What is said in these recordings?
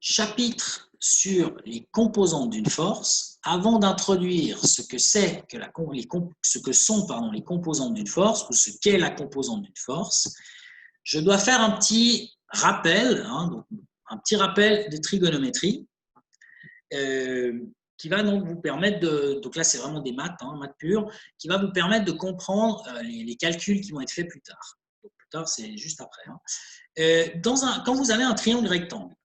chapitre sur les composantes d'une force avant d'introduire ce que c'est que ce que sont les composantes d'une force ou ce qu'est la composante d'une force. Je dois faire un petit rappel, donc un petit rappel de trigonométrie qui va donc vous permettre de, donc là c'est vraiment des maths, maths pures, qui va vous permettre de comprendre les calculs qui vont être faits plus tard. Donc, plus tard, c'est juste après. Quand vous avez un triangle rectangle,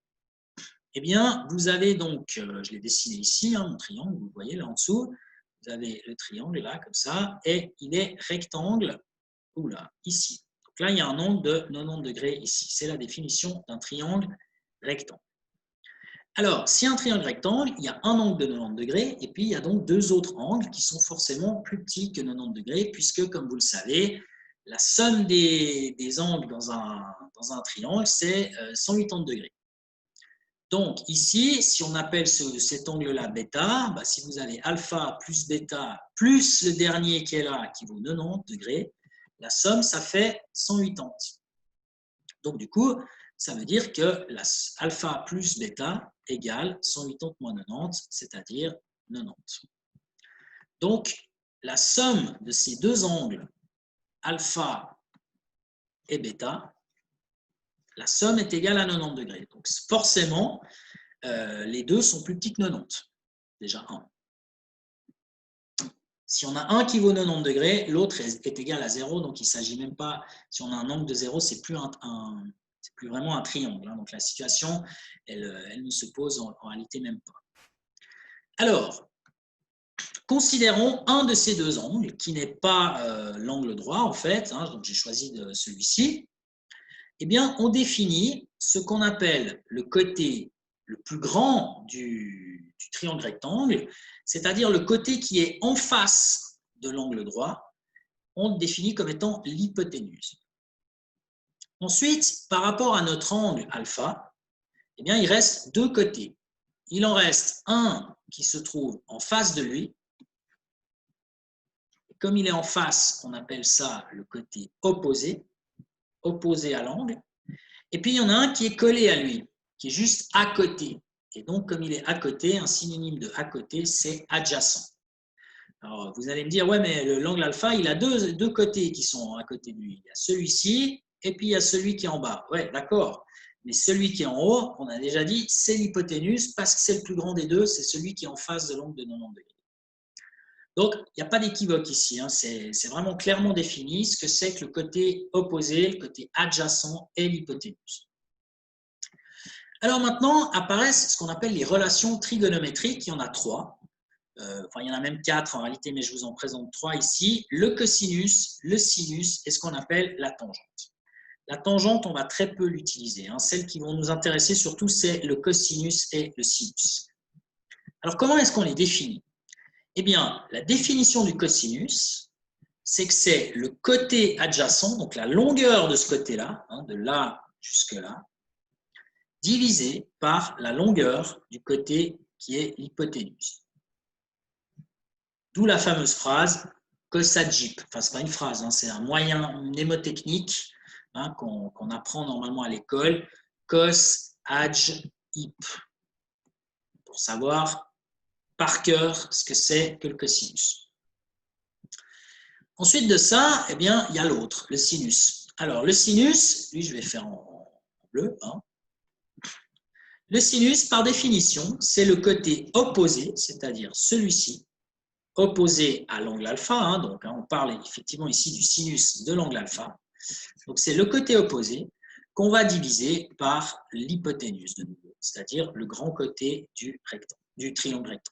eh bien, vous avez donc, je l'ai dessiné ici, mon triangle, vous le voyez là en dessous, vous avez le triangle là, comme ça, et il est rectangle, ici. Donc là, il y a un angle de 90 degrés ici. C'est la définition d'un triangle rectangle. Alors, si un triangle rectangle, il y a un angle de 90 degrés, et puis il y a donc deux autres angles qui sont forcément plus petits que 90 degrés, puisque, comme vous le savez, la somme des angles dans un triangle, c'est 180 degrés. Donc, ici, si on appelle cet angle-là bêta, si vous avez alpha plus bêta plus le dernier qui est là, qui vaut 90 degrés, la somme, ça fait 180. Donc, du coup, ça veut dire que alpha plus bêta égale 180 moins 90, c'est-à-dire 90. Donc, la somme de ces deux angles, alpha et bêta, la somme est égale à 90 degrés. Donc, forcément, les deux sont plus petits que 90. Déjà 1. Si on a un qui vaut 90 degrés, l'autre est égal à 0, donc il ne s'agit même pas, si on a un angle de 0, c'est plus vraiment un triangle. Donc la situation, elle ne se pose en réalité même pas. Alors, considérons un de ces deux angles, qui n'est pas l'angle droit en fait, donc j'ai choisi celui-ci. Eh bien, on définit ce qu'on appelle le côté le plus grand du triangle rectangle, c'est-à-dire le côté qui est en face de l'angle droit, on le définit comme étant l'hypoténuse. Ensuite, par rapport à notre angle alpha, eh bien, il reste deux côtés. Il en reste un qui se trouve en face de lui. Comme il est en face, on appelle ça le côté opposé à l'angle. Et puis, il y en a un qui est collé à lui, qui est juste à côté. Et donc, comme il est à côté, un synonyme de à côté, c'est adjacent. Alors, vous allez me dire, ouais, mais l'angle alpha, il a deux côtés qui sont à côté de lui. Il y a celui-ci, et puis il y a celui qui est en bas. Ouais, d'accord. Mais celui qui est en haut, on a déjà dit, c'est l'hypoténuse, parce que c'est le plus grand des deux, c'est celui qui est en face de l'angle de 90 degrés. Donc, il n'y a pas d'équivoque ici. C'est vraiment clairement défini ce que c'est que le côté opposé, le côté adjacent et l'hypoténuse. Alors maintenant, apparaissent ce qu'on appelle les relations trigonométriques. Il y en a trois. Il y en a même quatre en réalité, mais je vous en présente trois ici. Le cosinus, le sinus et ce qu'on appelle la tangente. La tangente, on va très peu l'utiliser. Celles qui vont nous intéresser surtout, c'est le cosinus et le sinus. Alors, comment est-ce qu'on les définit? Eh bien, la définition du cosinus, c'est que c'est le côté adjacent, donc la longueur de ce côté-là, de là jusque là, divisé par la longueur du côté qui est l'hypoténuse. D'où la fameuse phrase cos-adjip. Enfin, ce n'est pas une phrase, c'est un moyen mnémotechnique qu'on apprend normalement à l'école. Cos-adj-ip. Pour savoir par cœur ce que c'est que le cosinus. Ensuite de ça, eh bien, il y a l'autre, le sinus. Alors, le sinus, lui, je vais faire en bleu. Le sinus, par définition, c'est le côté opposé, c'est-à-dire celui-ci, opposé à l'angle alpha. Donc, on parle effectivement ici du sinus de l'angle alpha. Donc, c'est le côté opposé qu'on va diviser par l'hypoténuse, de nouveau, c'est-à-dire le grand côté du triangle rectangle.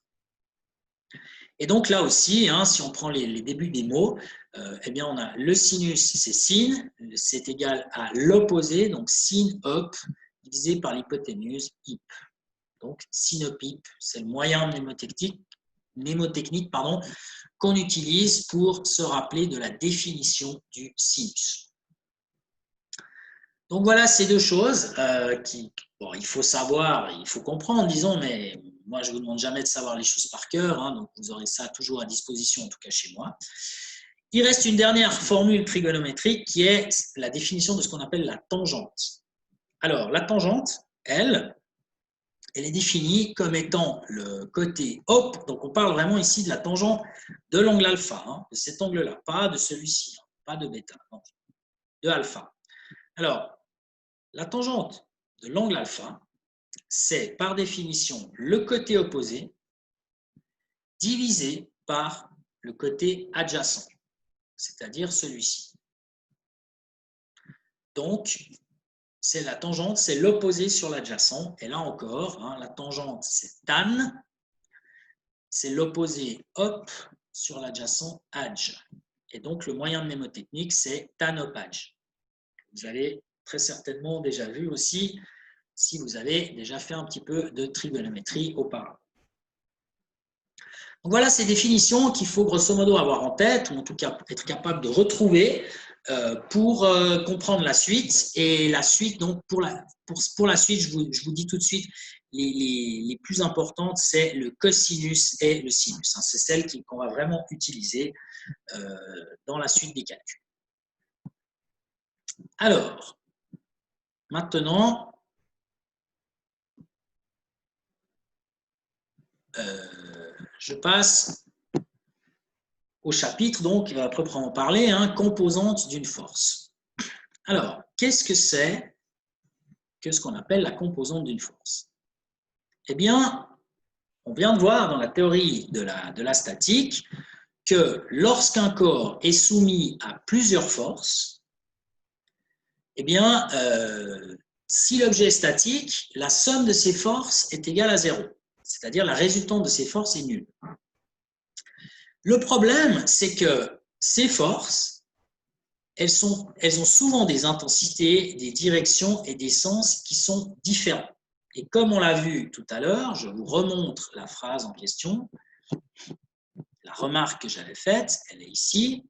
Et donc, là aussi, si on prend les débuts des mots, eh bien, on a le sinus, c'est sin, c'est égal à l'opposé, donc sin op, divisé par l'hypoténuse ip. Donc, synopip, c'est le moyen mnémotechnique qu'on utilise pour se rappeler de la définition du sinus. Donc voilà ces deux choses il faut savoir, il faut comprendre, disons, mais moi je ne vous demande jamais de savoir les choses par cœur, donc vous aurez ça toujours à disposition, en tout cas chez moi. Il reste une dernière formule trigonométrique qui est la définition de ce qu'on appelle la tangente. Alors la tangente, elle, elle est définie comme étant le côté op. Donc, on parle vraiment ici de la tangente de l'angle alpha, hein, de cet angle-là, pas de celui-ci, hein, pas de bêta, non, de alpha. Alors, la tangente de l'angle alpha, c'est par définition le côté opposé divisé par le côté adjacent, c'est-à-dire celui-ci. Donc, c'est la tangente, c'est l'opposé sur l'adjacent. Et là encore, hein, la tangente, c'est tan. C'est l'opposé op sur l'adjacent adj. Et donc, le moyen mnémotechnique, c'est tan op adj. Vous avez très certainement déjà vu aussi si vous avez déjà fait un petit peu de trigonométrie auparavant. Donc voilà ces définitions qu'il faut grosso modo avoir en tête, ou en tout cas être capable de retrouver pour comprendre la suite. Et la suite, donc pour la suite, je vous dis tout de suite, les plus importantes, c'est le cosinus et le sinus. C'est celles qu'on va vraiment utiliser dans la suite des calculs. Alors, maintenant, je passe au chapitre, donc, à proprement parler, hein, composante d'une force. Alors, qu'est-ce que c'est que ce qu'on appelle la composante d'une force? Eh bien, on vient de voir dans la théorie de la statique que lorsqu'un corps est soumis à plusieurs forces, eh bien, si l'objet est statique, la somme de ces forces est égale à 0. C'est-à-dire la résultante de ces forces est nulle. Le problème, c'est que ces forces, elles ont souvent des intensités, des directions et des sens qui sont différents. Et comme on l'a vu tout à l'heure, je vous remontre la phrase en question. La remarque que j'avais faite, elle est ici.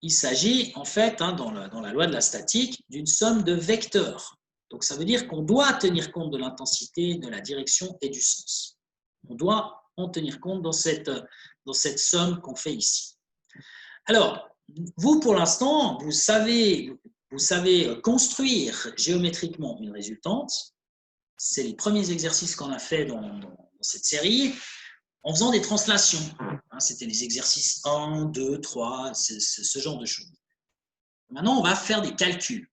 Il s'agit en fait, hein, dans la loi de la statique, d'une somme de vecteurs. Donc ça veut dire qu'on doit tenir compte de l'intensité, de la direction et du sens. On doit en tenir compte dans cette somme qu'on fait ici. Alors, vous, pour l'instant, vous savez construire géométriquement une résultante. C'est les premiers exercices qu'on a fait dans cette série, en faisant des translations. C'était les exercices 1, 2, 3, ce genre de choses. Maintenant, on va faire des calculs.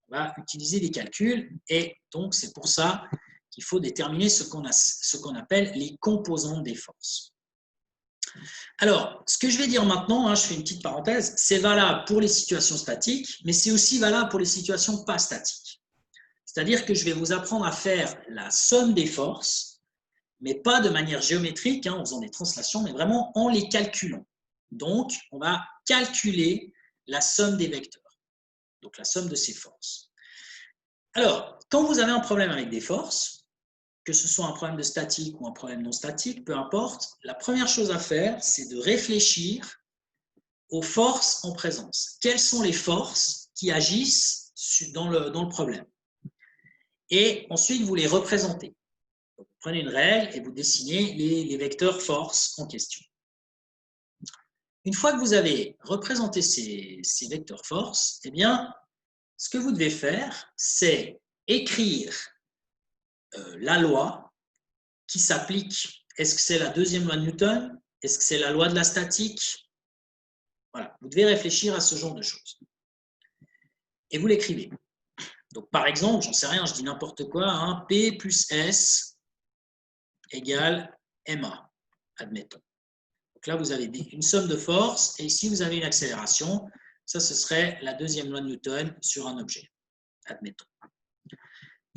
On va utiliser des calculs, et donc c'est pour ça qu'il faut déterminer ce qu'on appelle les composantes des forces. Alors, ce que je vais dire maintenant, je fais une petite parenthèse, c'est valable pour les situations statiques, mais c'est aussi valable pour les situations pas statiques. C'est-à-dire que je vais vous apprendre à faire la somme des forces, mais pas de manière géométrique, en faisant des translations, mais vraiment en les calculant. Donc, on va calculer la somme des vecteurs, donc la somme de ces forces. Alors, quand vous avez un problème avec des forces, que ce soit un problème de statique ou un problème non statique, peu importe, la première chose à faire, c'est de réfléchir aux forces en présence. Quelles sont les forces qui agissent dans le problème? Et ensuite, vous les représentez. Donc, vous prenez une règle et vous dessinez les vecteurs forces en question. Une fois que vous avez représenté ces vecteurs forces, eh bien, ce que vous devez faire, c'est écrire la loi qui s'applique. Est-ce que c'est la deuxième loi de Newton? Est-ce que c'est la loi de la statique? Voilà, vous devez réfléchir à ce genre de choses. Et vous l'écrivez. Donc, par exemple, j'en sais rien, je dis n'importe quoi, P plus S égale MA, admettons. Donc là, vous avez une somme de forces, et ici, vous avez une accélération. Ça, ce serait la deuxième loi de Newton sur un objet, admettons.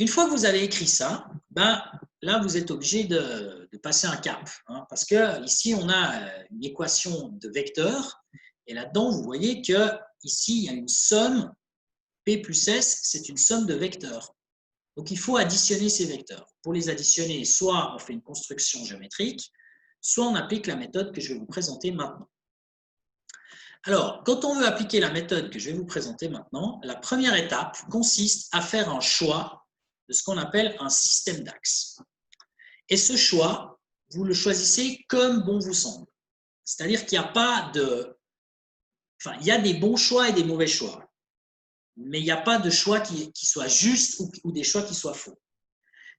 Une fois que vous avez écrit ça, là, vous êtes obligé de passer un cap, parce que ici, on a une équation de vecteurs, et là-dedans, vous voyez que ici, il y a une somme, P plus S, c'est une somme de vecteurs. Donc, il faut additionner ces vecteurs. Pour les additionner, soit on fait une construction géométrique, soit on applique la méthode que je vais vous présenter maintenant. Alors, quand on veut appliquer la méthode que je vais vous présenter maintenant, la première étape consiste à faire un choix de ce qu'on appelle un système d'axes. Et ce choix, vous le choisissez comme bon vous semble. C'est-à-dire qu'il n'y a pas de... Enfin, il y a des bons choix et des mauvais choix. Mais il n'y a pas de choix qui soit juste ou des choix qui soient faux.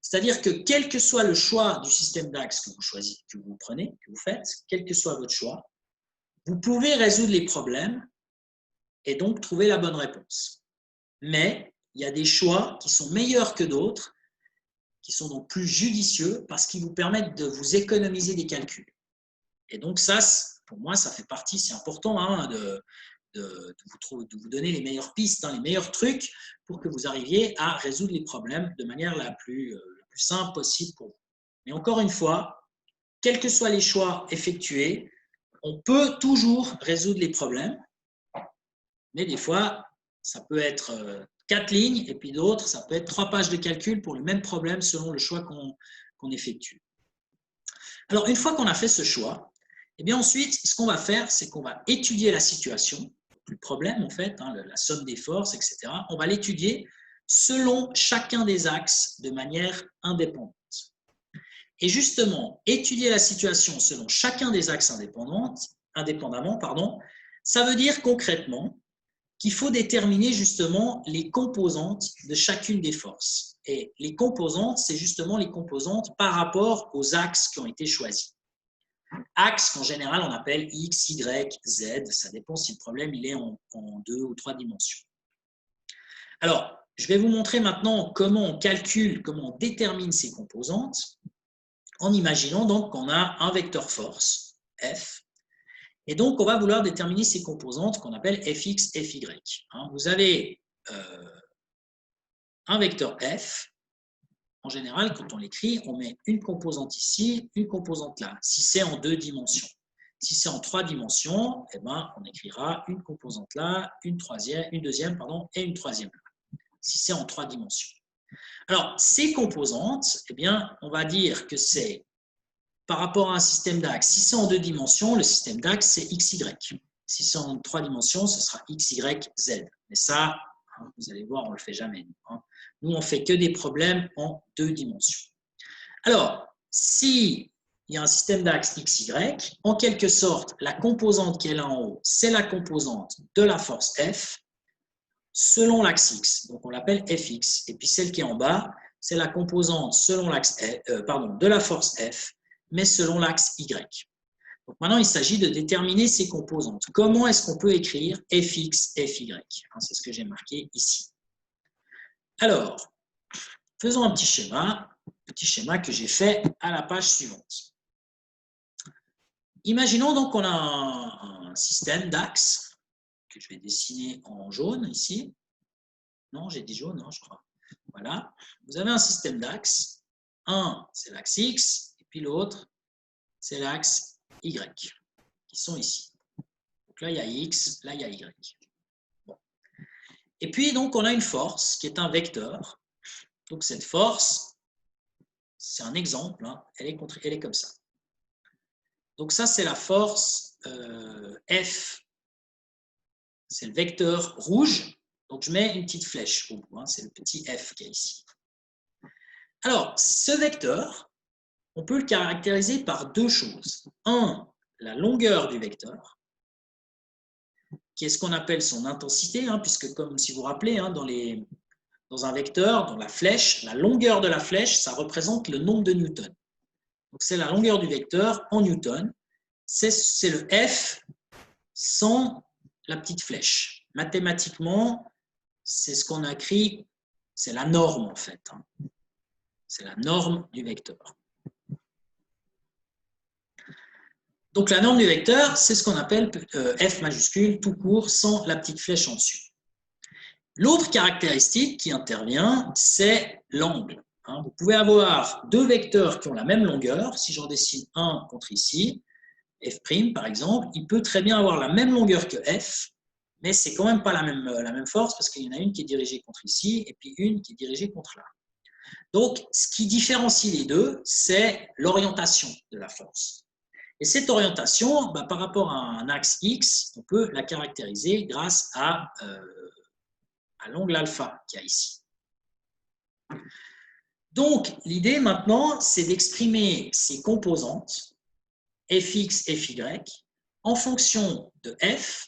C'est-à-dire que quel que soit le choix du système d'axe que vous choisissez, que vous prenez, que vous faites, quel que soit votre choix, vous pouvez résoudre les problèmes et donc trouver la bonne réponse. Mais il y a des choix qui sont meilleurs que d'autres, qui sont donc plus judicieux parce qu'ils vous permettent de vous économiser des calculs. Et donc ça, pour moi, ça fait partie, c'est important hein, de vous donner les meilleures pistes, hein, les meilleurs trucs pour que vous arriviez à résoudre les problèmes de manière la plus simple possible pour vous. Mais encore une fois, quels que soient les choix effectués, on peut toujours résoudre les problèmes, mais des fois, ça peut être 4 lignes et puis d'autres, ça peut être 3 pages de calcul pour le même problème selon le choix qu'on effectue. Alors, une fois qu'on a fait ce choix, eh bien ensuite, ce qu'on va faire, c'est qu'on va étudier la situation, le problème en fait, hein, la somme des forces, etc. On va l'étudier selon chacun des axes de manière indépendante. Et justement, étudier la situation selon chacun des axes indépendamment, ça veut dire concrètement qu'il faut déterminer justement les composantes de chacune des forces. Et les composantes, c'est justement les composantes par rapport aux axes qui ont été choisis. Axes qu'en général on appelle X, Y, Z, ça dépend si le problème il est en 2 ou 3 dimensions. Alors, je vais vous montrer maintenant comment on calcule, comment on détermine ces composantes, en imaginant donc qu'on a un vecteur force, F, et donc on va vouloir déterminer ces composantes qu'on appelle Fx, Fy. Vous avez un vecteur F. En général, quand on l'écrit, on met une composante ici, une composante là, si c'est en 2 dimensions. Si c'est en 3 dimensions, eh ben, on écrira une composante là, une deuxième et une troisième là, si c'est en 3 dimensions. Alors, ces composantes, eh bien, on va dire que c'est par rapport à un système d'axe. Si c'est en 2 dimensions, le système d'axe, c'est XY. Si c'est en 3 dimensions, ce sera XYZ. Mais ça, vous allez voir, on ne le fait jamais. Nous, on ne fait que des problèmes en 2 dimensions. Alors, s'il y a un système d'axe XY, en quelque sorte, la composante qui est là en haut, c'est la composante de la force F selon l'axe X. Donc, on l'appelle Fx. Et puis, celle qui est en bas, c'est la composante selon l'axe de la force F, mais selon l'axe Y. Donc, maintenant, il s'agit de déterminer ces composantes. Comment est-ce qu'on peut écrire Fx, Fy? C'est ce que j'ai marqué ici. Alors, faisons un petit schéma que j'ai fait à la page suivante. Imaginons donc qu'on a un système d'axes que je vais dessiner en jaune ici. Non, j'ai dit jaune, non, je crois. Voilà. Vous avez un système d'axes. Un, c'est l'axe X, et puis l'autre, c'est l'axe Y, qui sont ici. Donc là, il y a X, là, il y a Y. Bon. Et puis, donc, on a une force qui est un vecteur. Donc, cette force, c'est un exemple, hein, elle est comme ça. Donc, ça, c'est la force F. C'est le vecteur rouge. Donc, je mets une petite flèche au bout. Hein, c'est le petit F qui est ici. Alors, ce vecteur, on peut le caractériser par 2 choses. Un, la longueur du vecteur, qui est ce qu'on appelle son intensité, hein, puisque comme si vous vous rappelez, hein, dans un vecteur, dans la flèche, la longueur de la flèche, ça représente le nombre de newtons. Donc, c'est la longueur du vecteur en newtons. C'est le F sans la petite flèche. Mathématiquement, c'est ce qu'on a écrit, c'est la norme en fait. Hein. C'est la norme du vecteur. Donc, la norme du vecteur, c'est ce qu'on appelle F majuscule, tout court, sans la petite flèche en dessus. L'autre caractéristique qui intervient, c'est l'angle. Vous pouvez avoir 2 vecteurs qui ont la même longueur. Si j'en dessine un contre ici, F' par exemple, il peut très bien avoir la même longueur que F, mais c'est quand même pas la même force parce qu'il y en a une qui est dirigée contre ici et puis une qui est dirigée contre là. Donc, ce qui différencie les deux, c'est l'orientation de la force. Et cette orientation, par rapport à un axe X, on peut la caractériser grâce à l'angle alpha qu'il y a ici. Donc, l'idée maintenant, c'est d'exprimer ces composantes, Fx, Fy, en fonction de F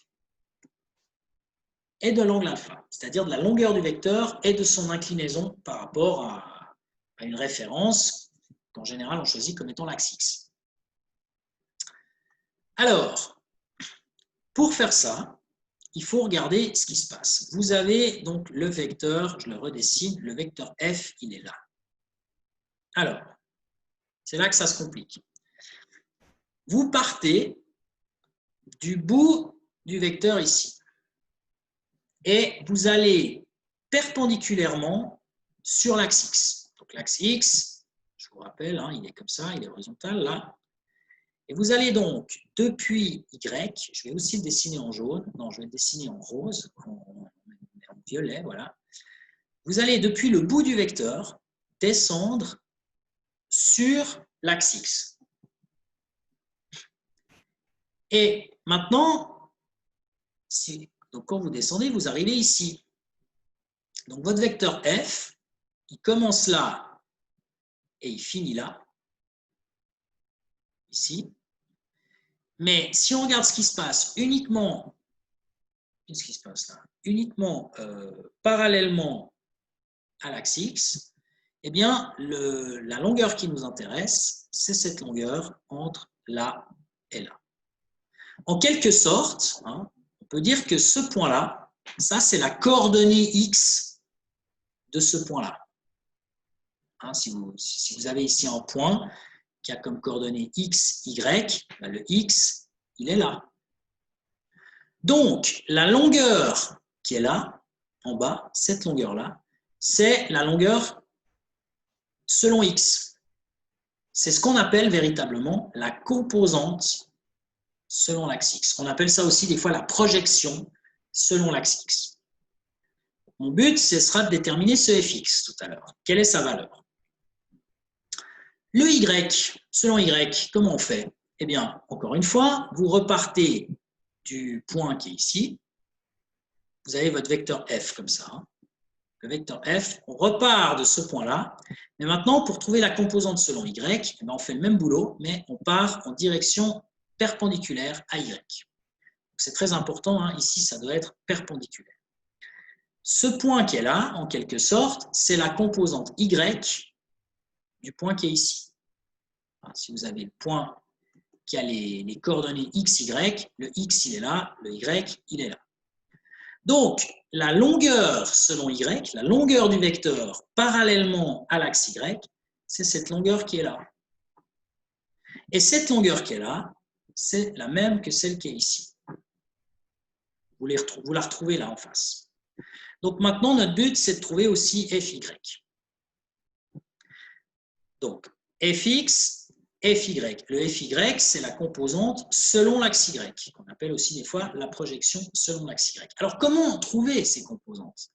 et de l'angle alpha, c'est-à-dire de la longueur du vecteur et de son inclinaison par rapport à une référence qu'en général on choisit comme étant l'axe X. Alors, pour faire ça, il faut regarder ce qui se passe. Vous avez donc le vecteur, je le redessine, le vecteur F, il est là. Alors, c'est là que ça se complique. Vous partez du bout du vecteur ici et vous allez perpendiculairement sur l'axe X. Donc l'axe X, je vous rappelle, hein, il est comme ça, il est horizontal là. Et vous allez donc depuis Y, je vais aussi le dessiner en jaune, non, je vais le dessiner en rose, en violet, voilà. Vous allez depuis le bout du vecteur descendre sur l'axe X. Et maintenant, donc quand vous descendez, vous arrivez ici. Donc votre vecteur F, il commence là et il finit là, ici. Mais si on regarde ce qui se passe uniquement, qu'est-ce qui se passe là? Uniquement parallèlement à l'axe X, eh bien, la longueur qui nous intéresse, c'est cette longueur entre là et là. En quelque sorte, hein, on peut dire que ce point-là, ça c'est la coordonnée X de ce point-là. Hein, si vous avez ici un point qui a comme coordonnée X, Y, ben le X, il est là. Donc, la longueur qui est là, en bas, cette longueur-là, c'est la longueur selon X. C'est ce qu'on appelle véritablement la composante selon l'axe X. On appelle ça aussi des fois la projection selon l'axe X. Mon but, ce sera de déterminer ce fx tout à l'heure. Quelle est sa valeur? Le y, selon y, comment on fait? Eh bien, encore une fois, vous repartez du point qui est ici. Vous avez votre vecteur f comme ça. Le vecteur f, on repart de ce point-là. Mais maintenant, pour trouver la composante selon y, eh bien, on fait le même boulot, mais on part en direction perpendiculaire à y. C'est très important, hein, ici, ça doit être perpendiculaire. Ce point qui est là, en quelque sorte, c'est la composante y du point qui est ici. Si vous avez le point qui a les coordonnées x, y, le x, il est là, le y, il est là. Donc, la longueur selon y, la longueur du vecteur parallèlement à l'axe y, c'est cette longueur qui est là. Et cette longueur qui est là, c'est la même que celle qui est ici. Vous la retrouvez là en face. Donc maintenant, notre but, c'est de trouver aussi fy. Donc, fx, fy. Le fy, c'est la composante selon l'axe y, qu'on appelle aussi des fois la projection selon l'axe y. Alors, comment trouver ces composantes?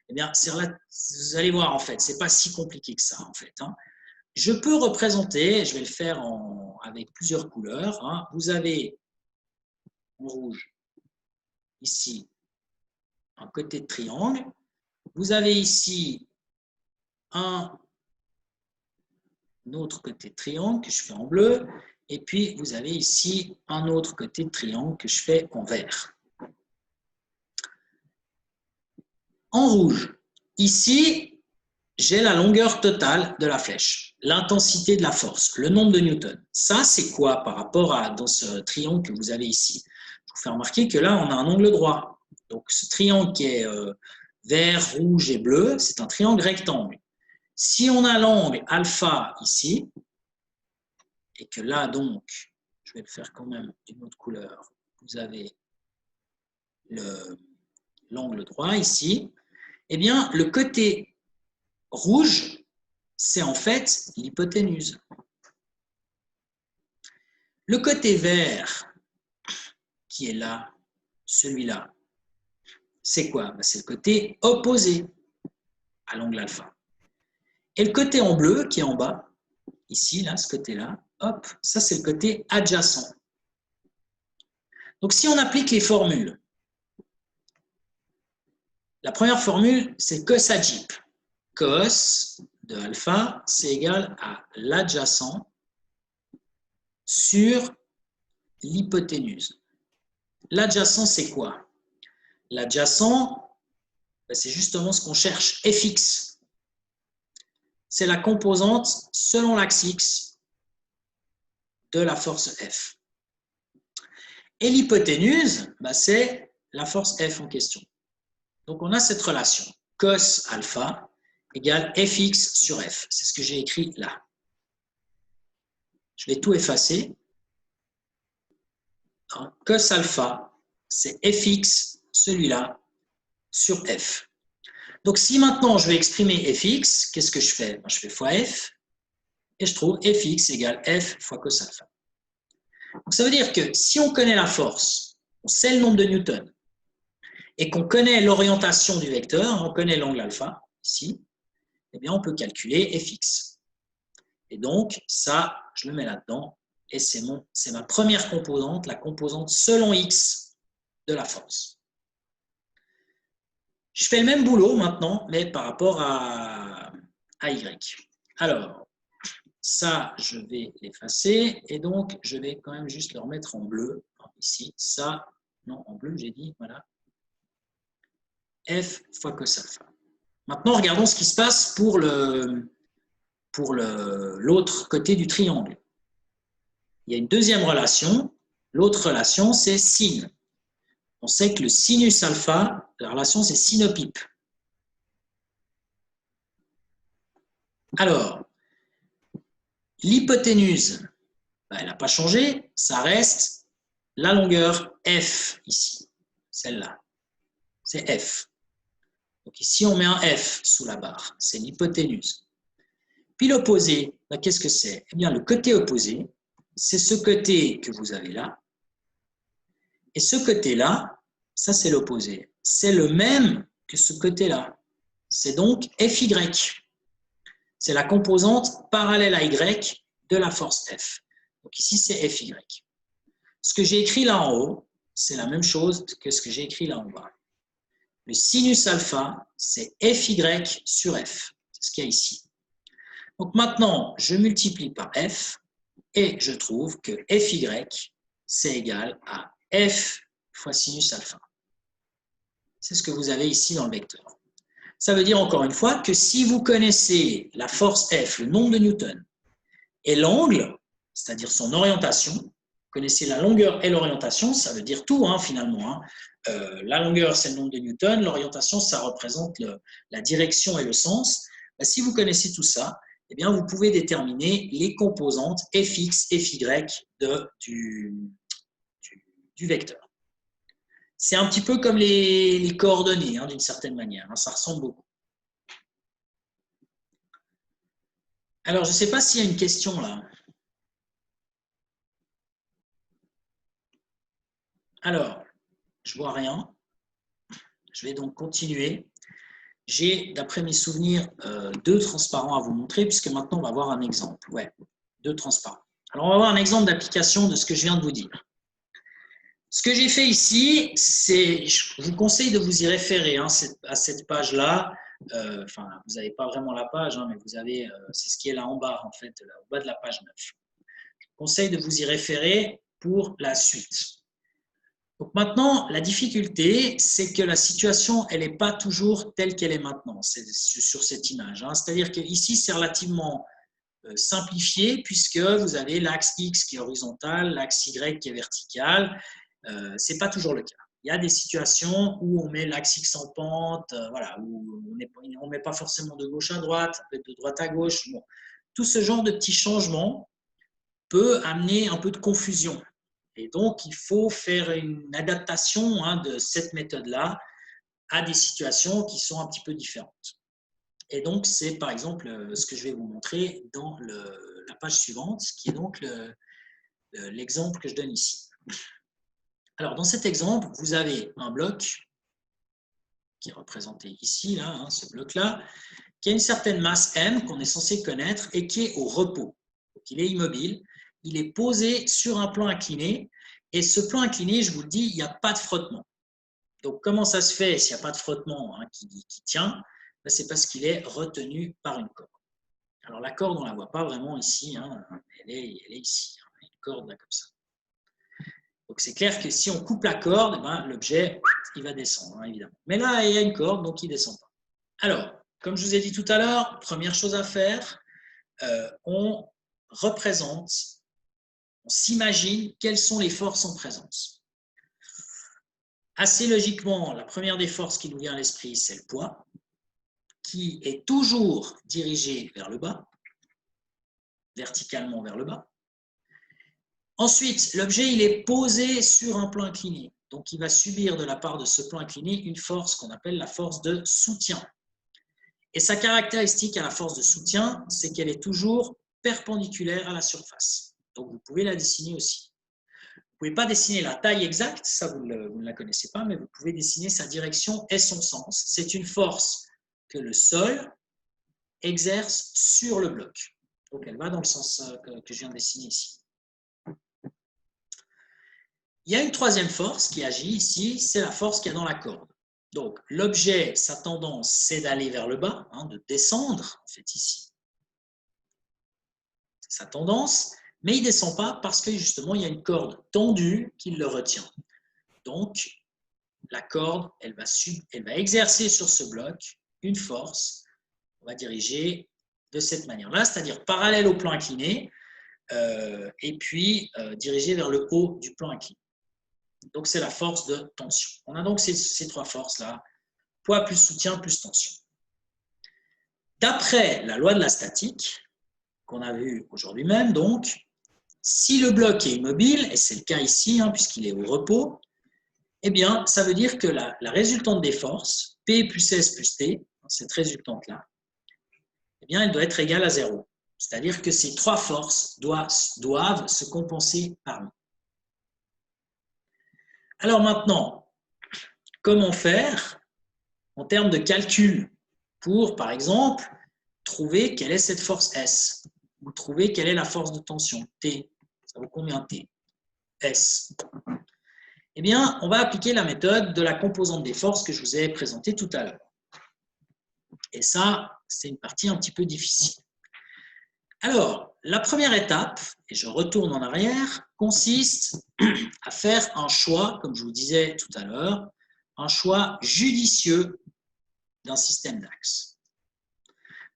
Eh bien, vous allez voir, en fait, ce n'est pas si compliqué que ça, en fait. Hein. Je peux représenter, je vais le faire avec plusieurs couleurs. Hein. Vous avez en rouge, ici, un côté de triangle. Vous avez ici un autre côté de triangle que je fais en bleu. Et puis, vous avez ici un autre côté de triangle que je fais en vert. En rouge, ici, j'ai la longueur totale de la flèche, l'intensité de la force, le nombre de newtons. Ça, c'est quoi par rapport à dans ce triangle que vous avez ici? Je vous fais remarquer que là, on a un angle droit. Donc, ce triangle qui est vert, rouge et bleu, c'est un triangle rectangle. Si on a l'angle alpha ici, et que là, donc, je vais le faire quand même d'une autre couleur, vous avez l'angle droit ici, eh bien, le côté rouge, c'est en fait l'hypoténuse. Le côté vert, qui est là, celui-là, c'est quoi? C'est le côté opposé à l'angle alpha. Et le côté en bleu, qui est en bas, ici, là, ce côté-là, hop, ça c'est le côté adjacent. Donc si on applique les formules, la première formule, c'est cos adjip. Cos de alpha, c'est égal à l'adjacent sur l'hypoténuse. L'adjacent, c'est quoi? L'adjacent, c'est justement ce qu'on cherche, fx. c'est la composante selon l'axe X de la force F. Et l'hypoténuse, bah, c'est la force F en question. Donc, on a cette relation. Cos alpha égale Fx sur F. C'est ce que j'ai écrit là. Je vais tout effacer. Donc, cos alpha, c'est Fx, celui-là, sur F. Donc, si maintenant je vais exprimer Fx, qu'est-ce que je fais? Je fais fois F et je trouve Fx égale F fois cos alpha. Donc, ça veut dire que si on connaît la force, on sait le nombre de newtons, et qu'on connaît l'orientation du vecteur, on connaît l'angle alpha, ici, eh bien, on peut calculer Fx. Et donc, ça, je le mets là-dedans, et c'est ma première composante, la composante selon X de la force. Je fais le même boulot maintenant, mais par rapport à Y. Alors, ça, je vais l'effacer, et donc, je vais quand même juste le remettre en bleu. Ici, ça, non, en bleu, j'ai dit, voilà. F fois cos alpha. Maintenant, regardons ce qui se passe pour l'autre côté du triangle. Il y a une deuxième relation. L'autre relation, c'est sin. On sait que le sinus alpha, la relation, c'est sinopipe. Alors, l'hypoténuse, elle n'a pas changé. Ça reste la longueur F ici. Celle-là. C'est F. Donc ici, on met un F sous la barre. C'est l'hypoténuse. Puis l'opposé, qu'est-ce que c'est? Eh bien, le côté opposé, c'est ce côté que vous avez là. Et ce côté-là, ça c'est l'opposé. C'est le même que ce côté-là. C'est donc Fy. C'est la composante parallèle à Y de la force F. Donc ici, c'est Fy. Ce que j'ai écrit là en haut, c'est la même chose que ce que j'ai écrit là en bas. Le sinus alpha, c'est Fy sur F. C'est ce qu'il y a ici. Donc maintenant, je multiplie par F et je trouve que Fy, c'est égal à F fois sinus alpha. C'est ce que vous avez ici dans le vecteur. Ça veut dire encore une fois que si vous connaissez la force F, le nombre de newtons, et l'angle, c'est-à-dire son orientation, vous connaissez la longueur et l'orientation, ça veut dire tout finalement. La longueur, c'est le nombre de newtons, l'orientation, ça représente la direction et le sens. Si vous connaissez tout ça, eh bien, vous pouvez déterminer les composantes Fx, Fy du vecteur. C'est un petit peu comme les coordonnées, d'une certaine manière. Ça ressemble beaucoup. Alors, je ne sais pas s'il y a une question là. Alors, je ne vois rien. Je vais donc continuer. J'ai, d'après mes souvenirs, 2 transparents à vous montrer, puisque maintenant, on va voir un exemple. Ouais, 2 transparents. Alors, on va voir un exemple d'application de ce que je viens de vous dire. Ce que j'ai fait ici, c'est, je vous conseille de vous y référer à cette page-là. Enfin, vous n'avez pas vraiment la page, mais vous avez, c'est ce qui est là en bas, en fait, là, au bas de la page 9. Je vous conseille de vous y référer pour la suite. Donc maintenant, la difficulté, c'est que la situation, elle n'est pas toujours telle qu'elle est maintenant sur cette image. C'est-à-dire qu'ici, c'est relativement simplifié puisque vous avez l'axe X qui est horizontal, l'axe Y qui est vertical. Ce n'est pas toujours le cas. Il y a des situations où on met l'axe X en pente, voilà, où on ne met pas forcément de gauche à droite, de droite à gauche. Bon. Tout ce genre de petits changements peut amener un peu de confusion. Et donc, il faut faire une adaptation de cette méthode-là à des situations qui sont un petit peu différentes. Et donc, c'est par exemple ce que je vais vous montrer dans la page suivante, qui est donc l'exemple que je donne ici. Alors, dans cet exemple, vous avez un bloc qui est représenté ici, là, ce bloc-là, qui a une certaine masse M qu'on est censé connaître et qui est au repos. Donc, il est immobile, il est posé sur un plan incliné. Et ce plan incliné, je vous le dis, il n'y a pas de frottement. Donc, comment ça se fait s'il n'y a pas de frottement qui tient? C'est parce qu'il est retenu par une corde. Alors, la corde, on ne la voit pas vraiment ici. Elle est ici. Une corde là, comme ça. Donc, c'est clair que si on coupe la corde, l'objet, il va descendre, évidemment. Mais là, il y a une corde, donc il ne descend pas. Alors, comme je vous ai dit tout à l'heure, première chose à faire, on représente, on s'imagine quelles sont les forces en présence. Assez logiquement, la première des forces qui nous vient à l'esprit, c'est le poids, qui est toujours dirigé vers le bas, verticalement vers le bas. Ensuite, l'objet il est posé sur un plan incliné. Donc, il va subir de la part de ce plan incliné une force qu'on appelle la force de soutien. Et sa caractéristique à la force de soutien, c'est qu'elle est toujours perpendiculaire à la surface. Donc, vous pouvez la dessiner aussi. Vous ne pouvez pas dessiner la taille exacte, ça vous ne la connaissez pas, mais vous pouvez dessiner sa direction et son sens. C'est une force que le sol exerce sur le bloc. Donc, elle va dans le sens que je viens de dessiner ici. Il y a une troisième force qui agit ici, c'est la force qu'il y a dans la corde. Donc, l'objet, sa tendance, c'est d'aller vers le bas, de descendre, en fait, ici. C'est sa tendance, mais il ne descend pas parce que, justement, il y a une corde tendue qui le retient. Donc, la corde, elle va exercer sur ce bloc une force, on va diriger de cette manière-là, c'est-à-dire parallèle au plan incliné, et puis dirigée vers le haut du plan incliné. Donc, c'est la force de tension. On a donc ces trois forces-là, poids plus soutien plus tension. D'après la loi de la statique, qu'on a vue aujourd'hui même, donc, si le bloc est immobile, et c'est le cas ici, puisqu'il est au repos, eh bien, ça veut dire que la résultante des forces, P plus S plus T, cette résultante-là, eh bien, elle doit être égale à 0. C'est-à-dire que ces trois forces doivent se compenser par nous. Alors maintenant, comment faire en termes de calcul pour, par exemple, trouver quelle est cette force S ou trouver quelle est la force de tension T. Ça vaut combien T? S. Eh bien, on va appliquer la méthode de la composante des forces que je vous ai présentée tout à l'heure. Et ça, c'est une partie un petit peu difficile. Alors, la première étape, et je retourne en arrière, consiste à faire un choix, comme je vous disais tout à l'heure, un choix judicieux d'un système d'axes.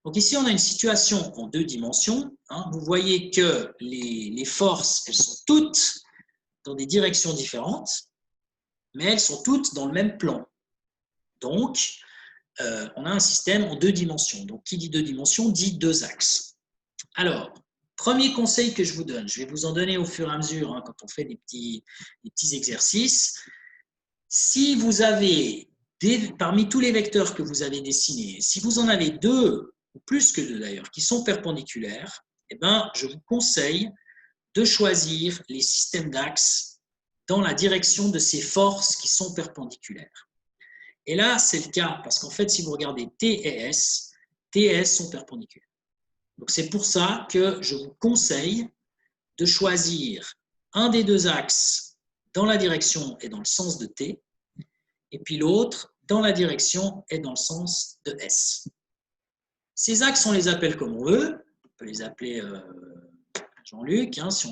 Donc ici, on a une situation en deux dimensions. Vous voyez que les forces, elles sont toutes dans des directions différentes, mais elles sont toutes dans le même plan. Donc, on a un système en deux dimensions. Donc, qui dit deux dimensions dit deux axes. Alors, premier conseil que je vous donne, je vais vous en donner au fur et à mesure quand on fait des petits exercices. Si vous avez, parmi tous les vecteurs que vous avez dessinés, si vous en avez deux, ou plus que deux d'ailleurs, qui sont perpendiculaires, eh bien, je vous conseille de choisir les systèmes d'axes dans la direction de ces forces qui sont perpendiculaires. Et là, c'est le cas, parce qu'en fait, si vous regardez T et S sont perpendiculaires. Donc, c'est pour ça que je vous conseille de choisir un des deux axes dans la direction et dans le sens de T, et puis l'autre dans la direction et dans le sens de S. Ces axes, on les appelle comme on veut. On peut les appeler Jean-Luc, si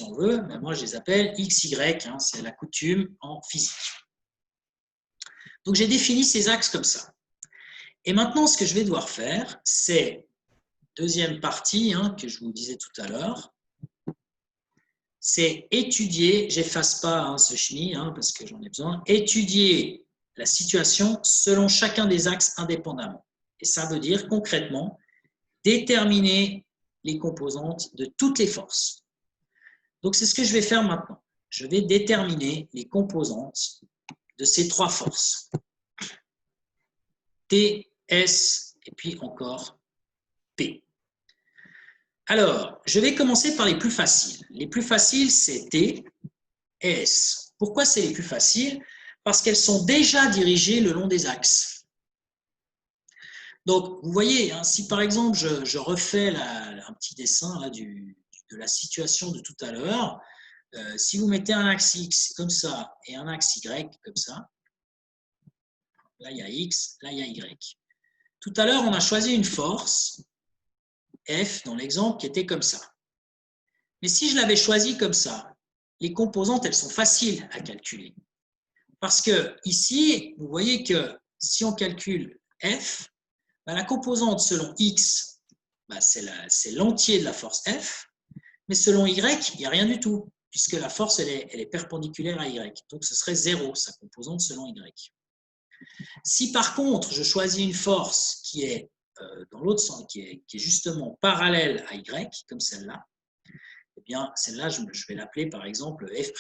on veut, mais moi je les appelle X, Y, c'est la coutume en physique. Donc j'ai défini ces axes comme ça. Et maintenant, ce que je vais devoir faire, c'est, deuxième partie que je vous disais tout à l'heure, c'est étudier, j'efface pas ce chenille parce que j'en ai besoin, étudier la situation selon chacun des axes indépendamment. Et ça veut dire concrètement déterminer les composantes de toutes les forces. Donc c'est ce que je vais faire maintenant. Je vais déterminer les composantes de ces trois forces. T, S et puis encore P. Alors, je vais commencer par les plus faciles. Les plus faciles, c'est T et S. Pourquoi c'est les plus faciles? Parce qu'elles sont déjà dirigées le long des axes. Donc, vous voyez, si par exemple, je refais un petit dessin là, de la situation de tout à l'heure, si vous mettez un axe X comme ça et un axe Y comme ça, là, il y a X, là, il y a Y. Tout à l'heure, on a choisi une force, F, dans l'exemple, qui était comme ça. Mais si je l'avais choisi comme ça, les composantes, elles sont faciles à calculer. Parce que ici, vous voyez que si on calcule F, Ben, la composante selon x, ben, c'est l'entier de la force F, mais selon y, il n'y a rien du tout, puisque la force elle est perpendiculaire à y. Donc ce serait 0, sa composante selon y. Si par contre, je choisis une force qui est dans l'autre sens, qui est justement parallèle à y, comme celle-là, eh bien, celle-là, je vais l'appeler par exemple F'.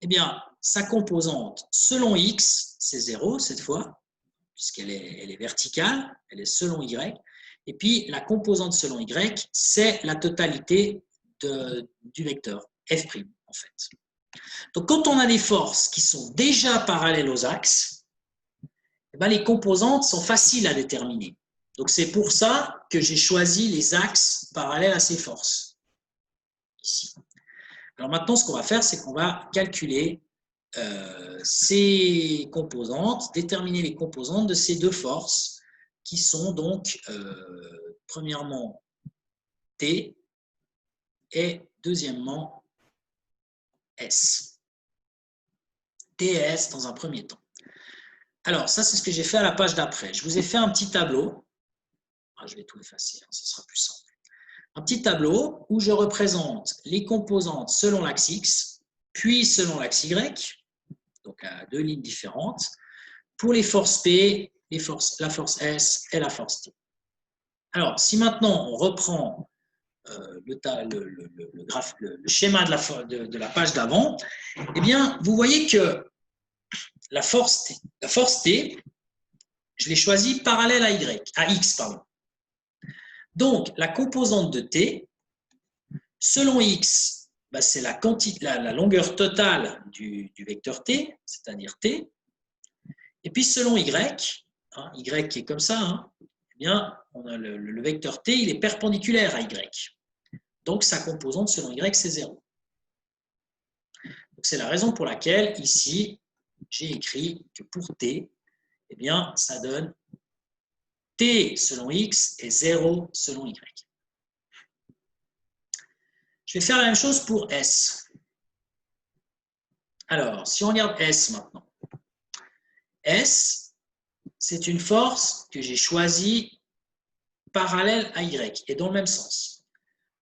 Eh bien, sa composante selon x, c'est 0 cette fois, puisqu'elle est verticale, elle est selon y. Et puis, la composante selon y, c'est la totalité du vecteur F', en fait. Donc, quand on a des forces qui sont déjà parallèles aux axes, eh bien, les composantes sont faciles à déterminer. Donc, c'est pour ça que j'ai choisi les axes parallèles à ces forces, ici. Alors maintenant, ce qu'on va faire, c'est qu'on va calculer ces composantes, déterminer les composantes de ces deux forces qui sont donc, premièrement, T et deuxièmement, S. T et S dans un premier temps. Alors, ça, c'est ce que j'ai fait à la page d'après. Je vous ai fait un petit tableau. Je vais tout effacer, hein, ce sera plus simple. Un petit tableau où je représente les composantes selon l'axe X, puis selon l'axe Y, donc à deux lignes différentes, pour les forces P, la force S et la force T. Alors, si maintenant on reprend le schéma de la page d'avant, eh bien, vous voyez que la force T, je l'ai choisie parallèle à X. Donc, la composante de T, selon X, bah, c'est la longueur totale du vecteur T, c'est-à-dire T. Et puis, selon Y, hein, Y qui est comme ça, hein, eh bien, on a le vecteur T, il est perpendiculaire à Y. Donc, sa composante selon Y, c'est 0. C'est la raison pour laquelle, ici, j'ai écrit que pour T, eh bien, ça donne T selon X et 0 selon Y. Je vais faire la même chose pour S. Alors, si on regarde S maintenant. S, c'est une force que j'ai choisie parallèle à Y et dans le même sens.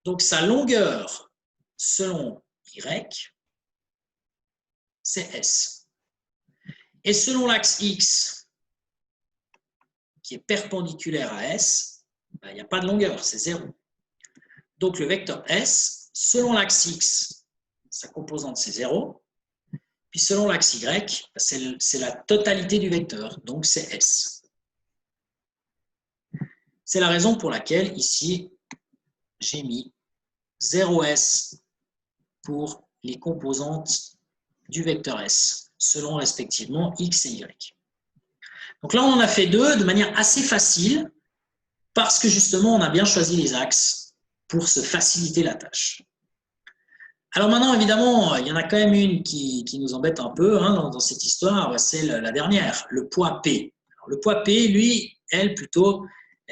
Donc, sa longueur selon Y, c'est S. Et selon l'axe X, qui est perpendiculaire à S, ben, il n'y a pas de longueur, c'est 0. Donc, le vecteur S, selon l'axe X, sa composante, c'est 0. Puis, selon l'axe Y, c'est la totalité du vecteur, donc c'est S. C'est la raison pour laquelle, ici, j'ai mis 0S pour les composantes du vecteur S, selon respectivement X et Y. Donc là, on en a fait deux de manière assez facile, parce que justement, on a bien choisi les axes pour se faciliter la tâche. Alors maintenant, évidemment, il y en a quand même une qui nous embête un peu hein, dans cette histoire, c'est la dernière, le poids P. Alors, le poids P, lui, elle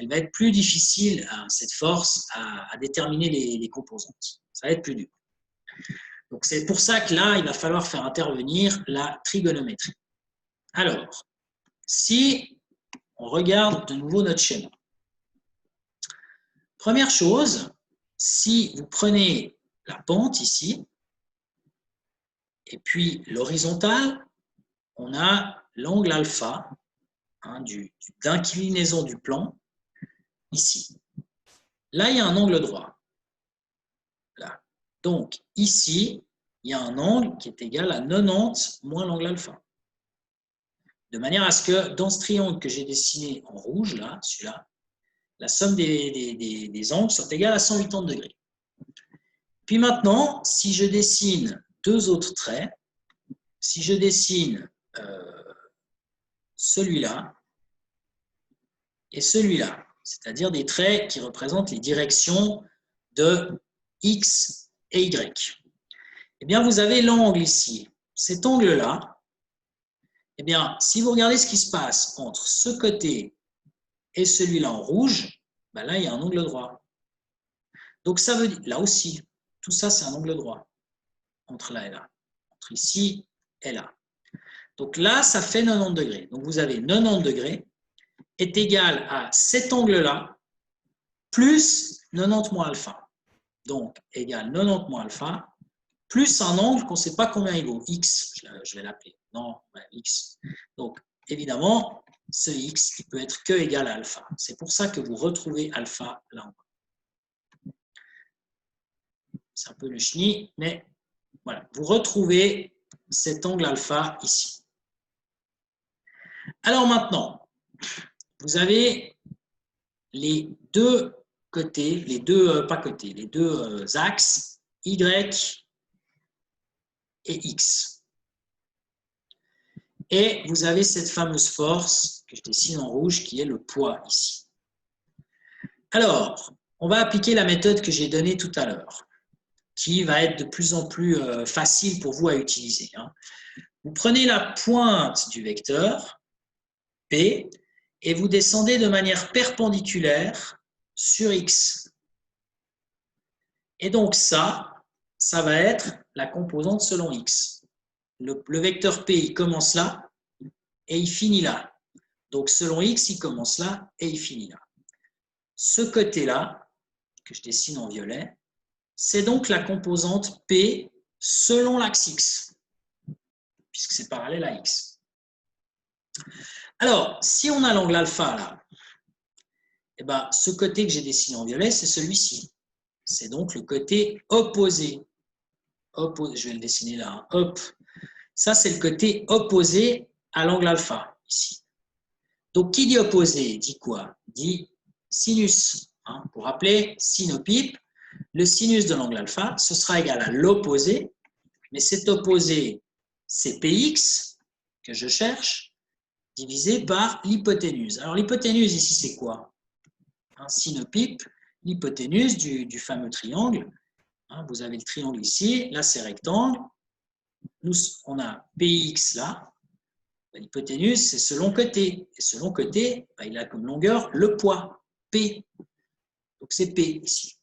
va être plus difficile, cette force, à déterminer les composantes. Ça va être plus dur. Donc c'est pour ça que là, il va falloir faire intervenir la trigonométrie. Alors, si on regarde de nouveau notre schéma. Première chose, si vous prenez la pente ici, et puis l'horizontale, on a l'angle alpha hein, d'inclinaison du plan ici. Là, il y a un angle droit. Là. Donc, ici, il y a un angle qui est égal à 90 moins l'angle alpha. De manière à ce que dans ce triangle que j'ai dessiné en rouge, là, celui-là, la somme des angles soit égale à 180 degrés. Puis maintenant, si je dessine deux autres traits, si je dessine celui-là et celui-là, c'est-à-dire des traits qui représentent les directions de X et Y, eh bien, vous avez l'angle ici. Cet angle-là, eh bien, si vous regardez ce qui se passe entre ce côté et celui-là en rouge, ben là, il y a un angle droit. Donc, ça veut dire, là aussi, tout ça, c'est un angle droit, entre là et là, entre ici et là. Donc là, ça fait 90 degrés. Donc, vous avez 90 degrés. est égal à cet angle-là plus 90 moins alpha. Donc, égal 90 moins alpha plus un angle qu'on ne sait pas combien il vaut. X, je vais l'appeler. Non, ouais, X. Donc, évidemment, ce X, il peut être que égal à alpha. C'est pour ça que vous retrouvez alpha là en bas. C'est un peu le chenille, mais voilà. Vous retrouvez cet angle alpha ici. Alors maintenant, vous avez les deux côtés, les deux, pas côtés, les deux axes, Y et X. Et vous avez cette fameuse force que je dessine en rouge qui est le poids ici. Alors, on va appliquer la méthode que j'ai donnée tout à l'heure, qui va être de plus en plus facile pour vous à utiliser. Vous prenez la pointe du vecteur, P, et vous descendez de manière perpendiculaire sur X. Et donc ça va être la composante selon X. Le vecteur P, il commence là et il finit là. Donc selon X, il commence là et il finit là. Ce côté-là, que je dessine en violet, c'est donc la composante P selon l'axe X, puisque c'est parallèle à X. Alors, si on a l'angle alpha là, eh ben, ce côté que j'ai dessiné en violet, c'est celui-ci. C'est donc le côté opposé. Je vais le dessiner là. Hein. Hop. Ça, c'est le côté opposé à l'angle alpha, ici. Donc, qui dit opposé dit quoi? Dit sinus. Hein. Pour rappeler, sinopipe, le sinus de l'angle alpha, ce sera égal à l'opposé, mais cet opposé, c'est Px, que je cherche, divisé par l'hypoténuse. Alors, l'hypoténuse, ici, c'est quoi? Un sinopipe, l'hypoténuse du fameux triangle. Hein, vous avez le triangle ici, là, c'est rectangle. Nous, on a Px là. L'hypoténuse, c'est selon côté. Et selon côté, il a comme longueur le poids, P. Donc, c'est P ici.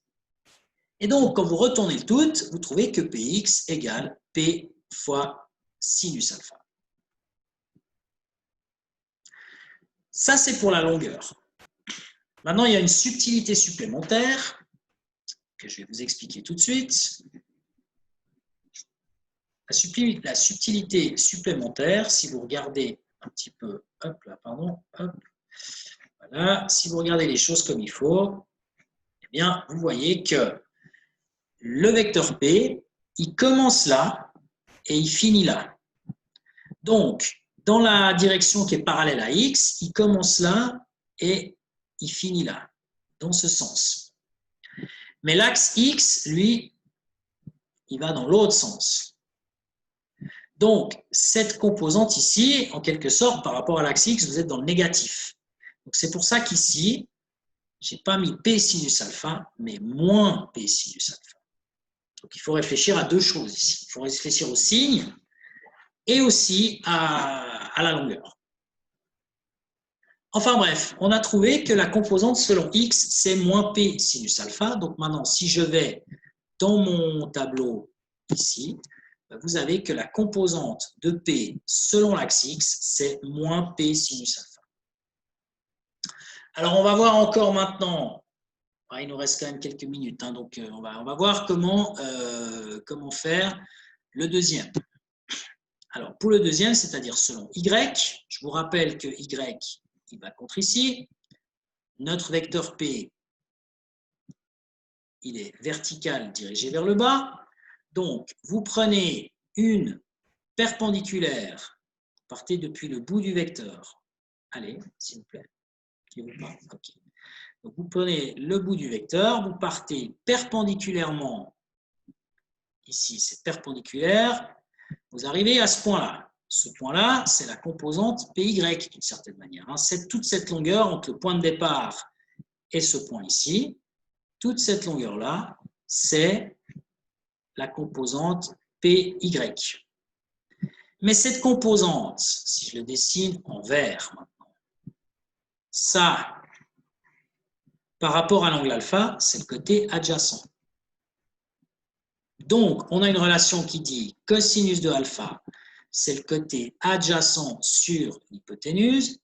Et donc, quand vous retournez le tout, vous trouvez que Px égale P fois sinus alpha. Ça, c'est pour la longueur. Maintenant, il y a une subtilité supplémentaire que je vais vous expliquer tout de suite. La subtilité supplémentaire, si vous regardez un petit peu, hop là, pardon, hop, voilà, si vous regardez les choses comme il faut, eh bien, vous voyez que le vecteur P, il commence là et il finit là. Donc, dans la direction qui est parallèle à X, il commence là et il finit là, dans ce sens. Mais l'axe X, lui, il va dans l'autre sens. Donc, cette composante ici, en quelque sorte, par rapport à l'axe X, vous êtes dans le négatif. Donc, c'est pour ça qu'ici, je n'ai pas mis P sinus alpha, mais moins P sinus alpha. Donc, il faut réfléchir à deux choses ici. Il faut réfléchir au signe et aussi à la longueur. Enfin bref, on a trouvé que la composante selon X, c'est moins P sinus alpha. Donc maintenant, si je vais dans mon tableau ici, vous avez que la composante de P selon l'axe X, c'est moins P sinus alpha. Alors, on va voir encore maintenant, il nous reste quand même quelques minutes, hein, donc on va voir comment faire le deuxième. Alors, pour le deuxième, c'est-à-dire selon Y, je vous rappelle que Y, il va contre ici. Notre vecteur P, il est vertical dirigé vers le bas. Donc, vous prenez une perpendiculaire, partez depuis le bout du vecteur. Allez, s'il vous plaît. Okay. Donc, vous prenez le bout du vecteur, vous partez perpendiculairement. Ici, c'est perpendiculaire. Vous arrivez à ce point-là. Ce point-là, c'est la composante PY d'une certaine manière. Toute cette longueur entre le point de départ et ce point ici, toute cette longueur-là, c'est la composante PY. Mais cette composante, si je le dessine en vert maintenant, ça, par rapport à l'angle alpha, c'est le côté adjacent. Donc, on a une relation qui dit cosinus de alpha, c'est le côté adjacent sur l'hypoténuse.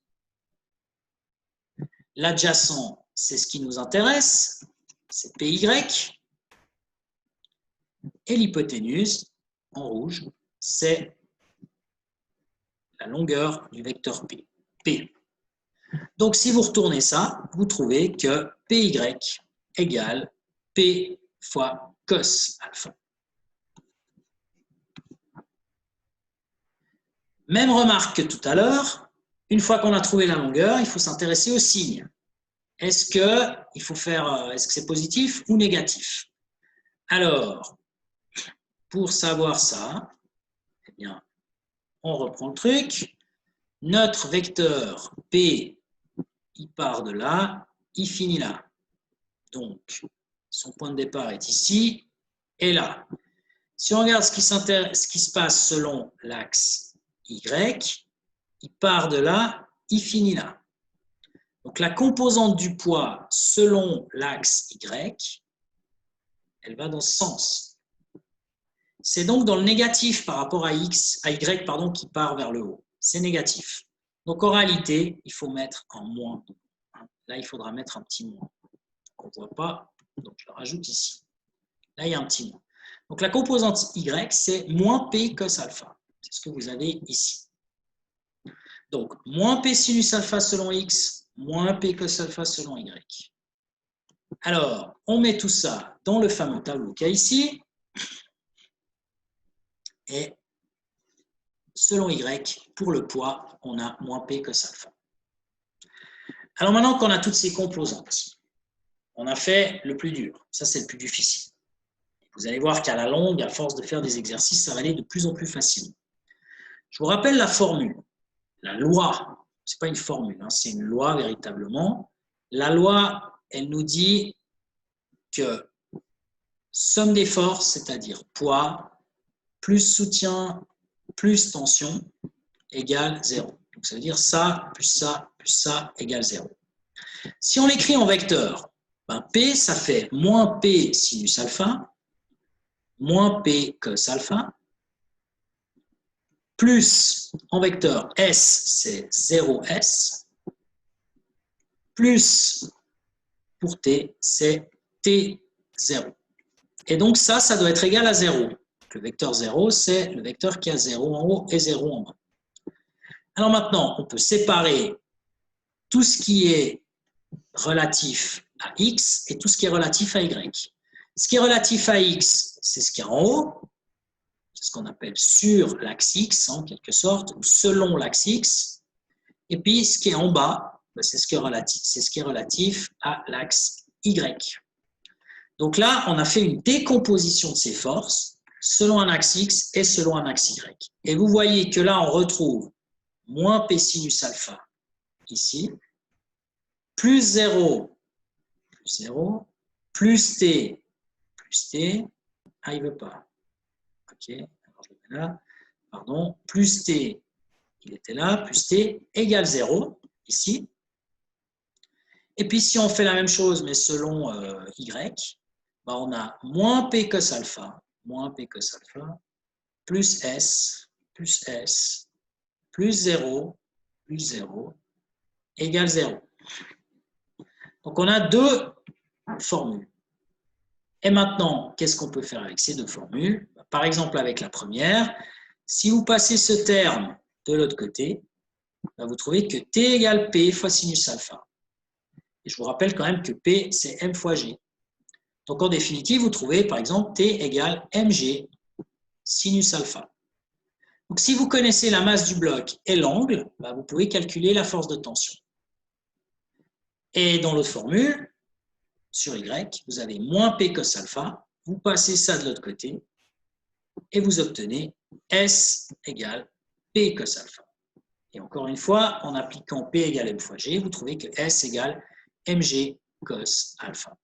L'adjacent, c'est ce qui nous intéresse, c'est PY. Et l'hypoténuse, en rouge, c'est la longueur du vecteur P. P. Donc, si vous retournez ça, vous trouvez que PY égale P fois cos alpha. Même remarque que tout à l'heure, une fois qu'on a trouvé la longueur, il faut s'intéresser au signe. Est-ce que c'est positif ou négatif? Alors, pour savoir ça, eh bien, on reprend le truc. Notre vecteur P, il part de là, il finit là. Donc, son point de départ est ici et là. Si on regarde ce qui se passe selon l'axe Y, il part de là, il finit là. Donc, la composante du poids selon l'axe Y, elle va dans ce sens. C'est donc dans le négatif par rapport à Y pardon, qui part vers le haut. C'est négatif. Donc, en réalité, il faut mettre un moins. Là, il faudra mettre un petit moins. On ne voit pas, donc je le rajoute ici. Là, il y a un petit moins. Donc, la composante Y, c'est moins P cos alpha. C'est ce que vous avez ici. Donc, moins P sinus alpha selon X, moins P cos alpha selon Y. Alors, on met tout ça dans le fameux tableau qu'il y a ici. Et selon Y, pour le poids, on a moins P cos alpha. Alors, maintenant qu'on a toutes ces composantes, on a fait le plus dur. Ça, c'est le plus difficile. Vous allez voir qu'à la longue, à force de faire des exercices, ça va aller de plus en plus facilement. Je vous rappelle la formule, la loi. Ce n'est pas une formule, hein, c'est une loi véritablement. La loi, elle nous dit que somme des forces, c'est-à-dire poids, plus soutien, plus tension, égale 0. Donc ça veut dire ça, plus ça, plus ça, égale 0. Si on l'écrit en vecteur, ben P, ça fait moins P sinus alpha, moins P cos alpha, plus en vecteur S, c'est 0S, plus pour T, c'est T0. Et donc ça doit être égal à 0. Le vecteur 0, c'est le vecteur qui a 0 en haut et 0 en bas. Alors maintenant, on peut séparer tout ce qui est relatif à X et tout ce qui est relatif à Y. Ce qui est relatif à X, c'est ce qui est en haut, c'est ce qu'on appelle sur l'axe X, en quelque sorte, ou selon l'axe X. Et puis, ce qui est en bas, c'est ce qui est relatif à l'axe Y. Donc là, on a fait une décomposition de ces forces selon un axe X et selon un axe Y. Et vous voyez que là, on retrouve moins P sinus alpha ici, plus 0, plus T, ah, il ne veut pas. Ok, alors je le mets là. Pardon, plus T, il était là, plus T égale 0, ici. Et puis, si on fait la même chose, mais selon Y, ben, on a moins P cos alpha, plus S, plus 0, égale 0. Donc, on a deux formules. Et maintenant, qu'est-ce qu'on peut faire avec ces deux formules? Par exemple, avec la première, si vous passez ce terme de l'autre côté, vous trouvez que T égale P fois sinus alpha. Et je vous rappelle quand même que P, c'est M fois G. Donc, en définitive, vous trouvez, par exemple, T égale mg sinus alpha. Donc, si vous connaissez la masse du bloc et l'angle, vous pouvez calculer la force de tension. Et dans l'autre formule, sur Y, vous avez moins P cos alpha, vous passez ça de l'autre côté, et vous obtenez S égale P cos alpha. Et encore une fois, en appliquant P égale M fois G, vous trouvez que S égale mg cos alpha.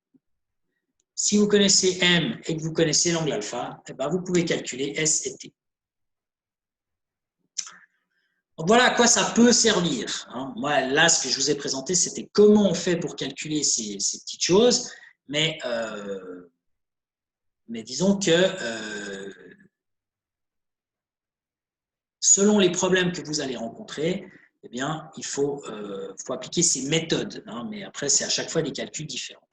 Si vous connaissez M et que vous connaissez l'angle alpha, vous pouvez calculer S et T. Donc voilà à quoi ça peut servir. Moi, là, ce que je vous ai présenté, c'était comment on fait pour calculer ces petites choses. Mais disons que selon les problèmes que vous allez rencontrer, eh bien, il faut appliquer ces méthodes. Hein, mais après, c'est à chaque fois des calculs différents.